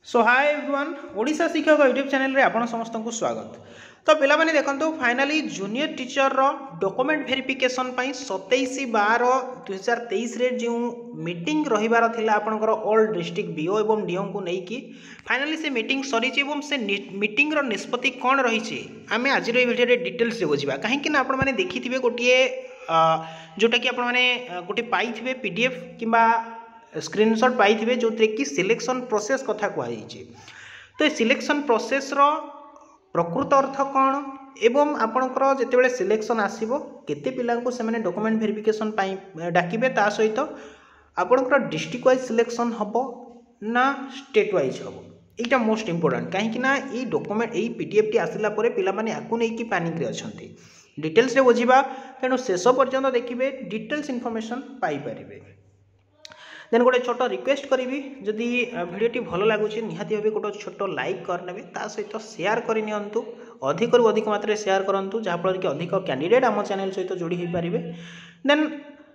सो hi everyone Odisha शिक्षक YouTube channel रे आपण समस्त को स्वागत। तो पिला माने देखंतु फाइनली जूनियर टीचर रो डॉक्यूमेंट वेरिफिकेशन पई 27/12/2023 रे जो मीटिंग रहिबार थिला आपनकर ऑल डिस्ट्रिक्ट बीओ एवं डीओ को नै कि फाइनली से मीटिंग सरी छि एवं से मीटिंग रो निष्पत्ति कोन रही छि आमे आज रो वीडियो रे डिटेल्स रे बुझिबा। काहे कि ना आपण माने देखिथिबे गोटिए जोटा कि आपण माने गोटे पाइथिबे पीडीएफ किबा स्क्रीनशॉट पाई जो कि सिलेक्शन प्रोसेस कथा कहुई। तो सिलेक्शन प्रोसेस रो प्रकृत अर्थ कौन एवं आपणकर जितेबाला सिलेक्शन आसो केते पिला से डॉक्यूमेंट वेरिफिकेशन डाकिबे ता सहित आपणकर डिस्ट्रिक्ट वाइज सिलेक्शन हम ना स्टेट वाइज हम यहाँ मोस्ट इंपोर्टेंट कहीं डॉक्यूमेंट यही पीडीएफ टी आसला पिला माने याकू नहीं पैनिक अच्छा डिटेल्स रे बुझा तेणु शेष पर्यंत देखिए डिटेल्स इनफॉरमेशन पाई परिबे। देन गोटे छोट रिक्वेस्ट करी जदि वीडियोटी भल लगुच निहाती भाव गोटे छोट लाइक करने सहित शेयर करनी अधिक अधिक मात्रा शेयर करूँ जहाँफल कि अधिक कैंडिडेट आम चैनल सहित जोड़ी हो पारे। देन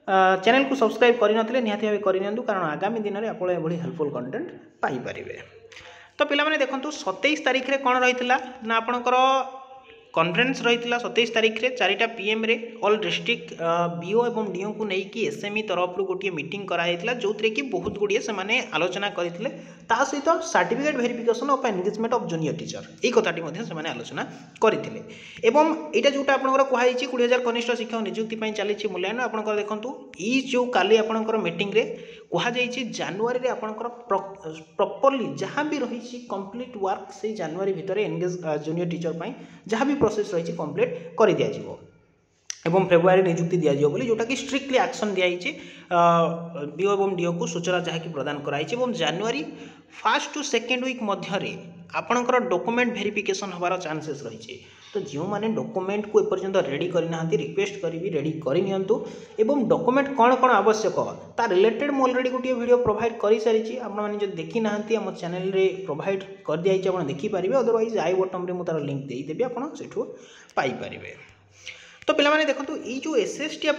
चैनल को सब्सक्राइब करनथिले निहाती भाव करनी कारण आगामी दिन में आप हेल्पफुल कंटेंट पाइपर। तो पिला देखो 27 तारीख में कौन रही ना आपणकर कॉन्फ्रेंस रही 27 तारीख रे 4टा PM रे ऑल डिस्ट्रिक्ट बीओ एवं डीओ को लेकिन एसएमई तरफ गोटे मीटिंग कराइला जो कि बहुत गुड़िए से आलोचना करते सहित certificate verification of engagement of junior teacher यही कथाटी से आलोचना करते एवं यहाँ जोटा आपंकर कहुई 20,000 कनिष्ठ शिक्षक नियुक्ति चली मूल्यांकन आपंकर देखो ये जो काली आपंकर मीटिंग रे कहुई जनवरी आपंकर प्रॉपर्ली जहाँ भी रही कंप्लीट वर्क से जनवरी भितर एंगेज जूनियर टीचर जहाँ भी प्रोसेस रही कंप्लीट कर दि जाव एवं फेब्रुआरी नियुक्ति दि जाव जोटा कि स्ट्रिक्टली एक्शन दिखाई बीओ एवं डीओ को सूचना जहाँकि प्रदान कराई जनवरी 1st to 2nd वीक मध्य आपणकर डॉक्यूमेंट वेरिफिकेशन हबार चांसेस रही। तो जो मैंने डॉक्यूमेंट को एपर्यंत रेडी करना रिक्वेस्ट करी रेडी करनियंतु एवं डॉक्यूमेंट कौन कौन आवश्यक ता रिलेटेड मु ऑलरेडी गोटे वीडियो प्रोवाइड कर सारी आपने जो देखी ना आम चैनल रे प्रोवाइड कर दिखाई आप देखिपारे अदरवाइज आई बटन में मुझे लिंक देदेवी आपठू पाइपर। तो पिलामाने देखो ये जो एसएसटी आप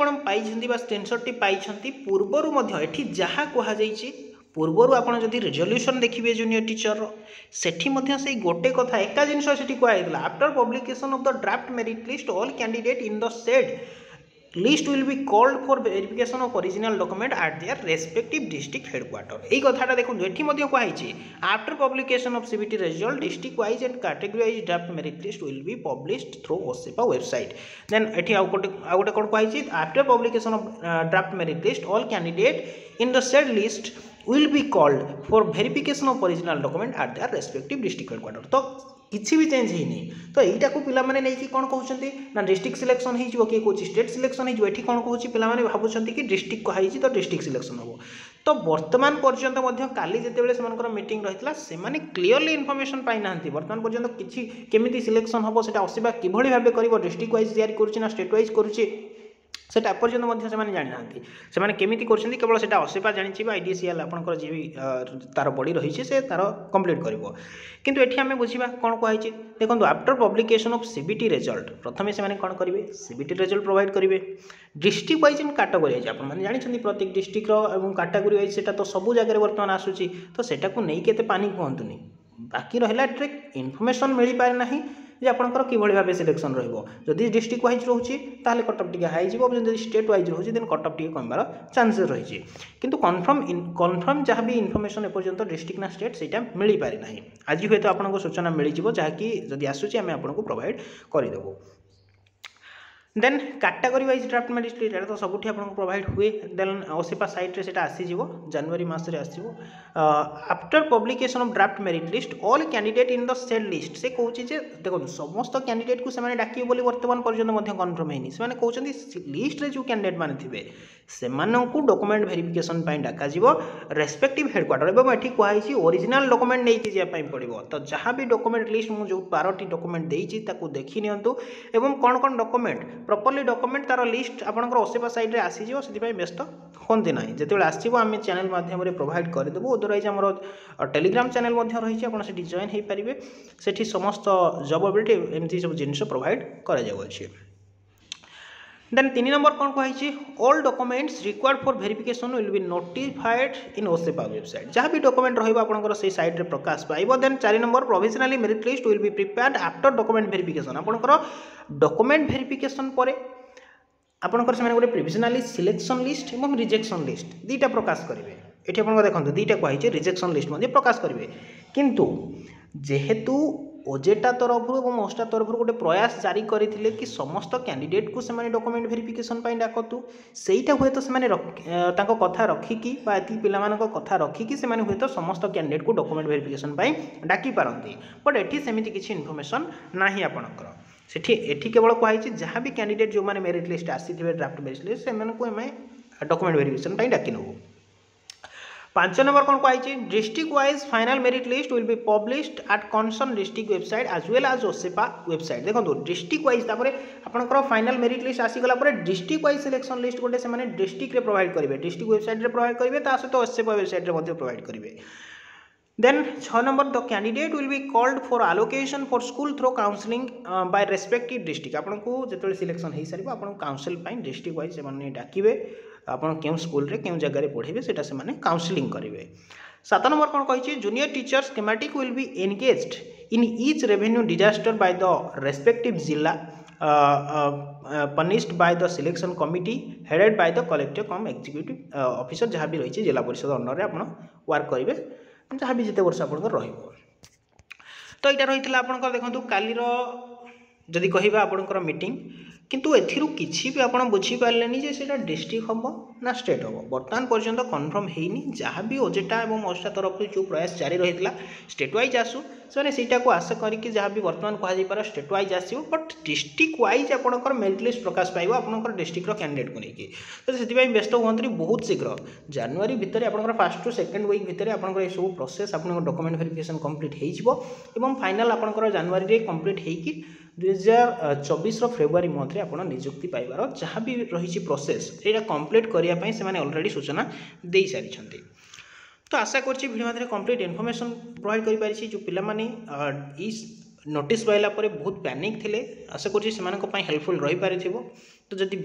स्क्रीनशॉट टी पाई पूर्वर एठी जहाँ कहुई पूर्वर आपड़ जदि रेजोल्यूशन देखिए जूनियर टीचर सेठी से गोटे कथा एका जिनस कहुई after publication of the draft merit list all candidate in the said list will be called for verification of original document at their respective district headquarter यही कथाटा देखो ये कहुई after publication of CBT result district wise and category wise draft merit list will be published through OSEPA website. Then एठी आउ गोटे कौन कहुई after publication of draft merit list all candidate in the said list will be called for verification of original document at their respective district headquarters। तो किसी भी change ही नहीं। तो यहीटा को पिला माने नहीं कि कौन कहउछंती ना डिस्ट्रिक्ट सिलेक्शन ही जो कि कोच स्टेट सिलेक्शन ही जो एठी कौन कहउछि पिला माने भाबुछंती कि डिस्ट्रिक्ट कहैछि तो डिस्ट्रिक्ट सिलेक्शन हो। तो वर्तमान पर्यंत मध्य काली जेतेबेले सेमानकर मीटिंग रहितला सेमाने क्लियरली इन्फॉर्मेशन पाइ नाहंती वर्तमान पर्यंत किछि केमिति सिलेक्शन हबो सेटा असिबा किभଳି भाबे करिवो डिस्ट्रिक्ट वाइज तयारी करूछि ना स्टेट वाइज करूछि सेटा पर्यंत से जानी ना केमी कर केवल से असेपा जानी आईडीसीएल आपंकर जी तार बॉडी रही से तार कंप्लीट कर किंतु एठी आमे बुझिबा कोन कहै देखो after publication of CBT result प्रथमे से कौन करेंगे सीबीटी रिजल्ट प्रोवाइड करेंगे district wise and category wise आपने जानी प्रत्येक डिस्ट्रिक्ट कैटेगरी वाइज से तो सब जगह बर्तमान आसूची तो सेटा को नहीं केते पानी कहतुनी बाकी रहा इनफॉरमेशन मिल पारे ना जे आपंकर किभଳି भाबे सिलेक्शन रहिबो जदि डिस्ट्रिक्ट वाइज रोचे ताले कटअप टिके हाई जिवो जदि स्टेट वाइज रोचे देन कटअप टिके कमबार चांसेस रही किंतु कन्फर्म जहाँ भी इनफॉरमेशन एपर्यंत डिस्ट्रिक्ट ना स्टेट सेटा मिल पारे ना आज हुए तो आपको सूचना मिल जिवो जहाँकि जदि आसूची आमे आपको प्रोवाइड करदेबू। Then category wise draft merit list तो सबुठी आपको प्रोवाइड हुए देन ओसेपा साइट रे सेटा आसी जिवो जनवरी मास रे आसीबो after publication of draft merit list all candidate in the said list से कहउची जे देखो समस्त कैंडिडेट को से डाकिबो बोली वर्तमान पर्यंत मध्य कन्फर्म हेनी से कहउचंदी लिस्ट रे जो कैंडिडेट माने थिबे सेमानंकु डॉक्यूमेंट वेरिफिकेशन पई डाका जिवो रेस्पेक्टिव हेडक्वार्टर एवं एठी कहैछि ओरिजिनल डॉक्यूमेंट नै कि जे पई पड़िबो तो जहाँ भी डॉक्यूमेंट लिस्ट मु जो 12टी डॉक्यूमेंट देइछि ताकू देखि नियंतु एवं कोन कोन डॉक्यूमेंट प्रॉपर्ली डॉक्यूमेंट तार लिस्ट आपंकर ओसेपा साइड रे आसी जिवो सेति पई व्यस्त होंती ना जेतेबेले आसीबो आमे चैनल माध्यम रे प्रोवाइड कर देबो अदरवाइज हमर टेलीग्राम चैनल मध्य रही आपन सेठी जॉइन हे परिबे सेठी समस्त जॉब अपडेट एमती सब जिनिस प्रोवाइड करा जाउ अछि। देन 3 नंबर कौन कही all documents required for verification will be notified in OSEPA website जहाँ भी डॉक्यूमेंट रहिबा आपनकर से साइट रे प्रकाश पाइबो। देन 4 नंबर provisionally merit list will be prepared after document verification आपनकर डॉक्यूमेंट वेरिफिकेशन परे आपनकर से गोटे प्रोविजनली सिलेक्शन लिस्ट और रिजेक्शन लिस्ट दुईटा प्रकाश करेंगे। ये आप देखते दुईटा कही रिजेक्शन लिस्ट प्रकाश करेंगे किंतु जेहेतु ओजेटा तरफ और ओस्टा तरफ गोटे प्रयास जारी करते कि समस्त कैंडिडेट को से डॉक्यूमेंट वेरिफिकेशन डाकतु सेटा हुए तो कथा रखिकी पिला कथा रखिकी से हुए तो समस्त कैंडिडेट को document verification Dawki पारती but eighty सेमती किसी इनफॉरमेशन नाही आपणकर सेठी केवल कही जहाँ भी कैंडिडेट जो मैंने मेरिट लिस्ट आसी ड्राफ्ट मेरिट लिस्ट से डॉक्यूमेंट वेरिफिकेशन डाकी नबू। 5 नंबर कौन कही district wise final merit list will be published at concern district website as well as OSEPA website. देखो डिस्ट्रिक्ट वाइज आपंकर फाइनल मेरिट लिस्ट आसीगला डिस्ट्रिक्ट वाइज सिलेक्शन लिस्ट गोटे से डिस्ट्रिक्ट प्रोवाइड करेंगे डिस्ट्रिक्ट वेबसाइट प्रोवाइड करेंगे सहित ओसेपा वेबसाइट प्रोवाइड करेंगे। Then 6 नंबर the candidate will be called for allocation for school through counselling by respective district आपको जो सिलेक्शन हो सारे आपको काउंसिल डिस्ट्रिक्ट वाइज से डाकिबे आपन क्यों स्कूल रे क्यों जगह पढ़े से काउंसलिंग करेंगे। 7 नंबर कौन कही junior teacher schematic will be engaged in each revenue disaster by the respective जिला punished by the selection committee headed by the collector cum executive officer जहाँ भी रही जिला परिषद अंडर में आप वर्क करेंगे जहाँ भी जिते वर्ष आप तो यहाँ रही है आप देखो कालीर जदि कहवा आपंकर मीटिंग किंतु एथिरु किछि भी आपण बुझी पारलेनी जे सेटा डिस्ट्रिक्ट हम ना स्टेट हम बर्तमान पर्यंत कन्फर्म हेनी जहाँ भी ओजेटा और ओस्टा तरफ जो प्रयास जारी रही स्टेट वाइज आसू से सीटा को आशा करके जहाँ भी बर्तमान कह स्टेट वाइज आसो बट डिस्ट्रिक्ट वाइज आपंकर मेरिट लिस्ट प्रकाश पाइब आपंकर डिस्ट्रिक्ट कैंडिडेट को लेकिन तो से व्यस्त हुआ बहुत शीघ्र जनवरी भितर आप फास्ट टू सेकेंड वीक भितर आप सब प्रोसेस आप डॉक्यूमेंट वेरिफिकेशन कंप्लीट हो फाइनल आपंकर जनवरी कंप्लीट होगी 2024 फेब्रुआरी मंथ आप निजुक्ति पाइबार जहाँ भी रही प्रोसेस ये कंप्लीट करने से ऑलरेडी सूचना दे सारी। तो आशा करछि वीडियो माध्यम कंप्लीट इनफॉरमेशन प्रोवाइड कर पारिछि जो पिला माने इस नोटिस पाइला परे बहुत पैनिक थिले आशा करछि सेमानक पई हेल्पफुल रही पारिथिबो। तो जदि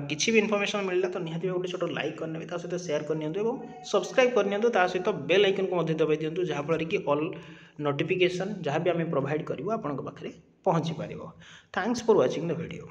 किछि भी इनफॉरमेशन मिलला तो निहाती गोटे छोट लाइक करने ता सहित शेयर कर नियंतु एवं सब्सक्राइब कर नियंतु ता सहित बेल आइकन को मध्य दबाई दियंतु जहाँ फल कि ऑल नोटिफिकेशन जहाँ भी आम प्रोवाइड करूँ आपन पाखे पहुँची पार। Thanks for watching the video.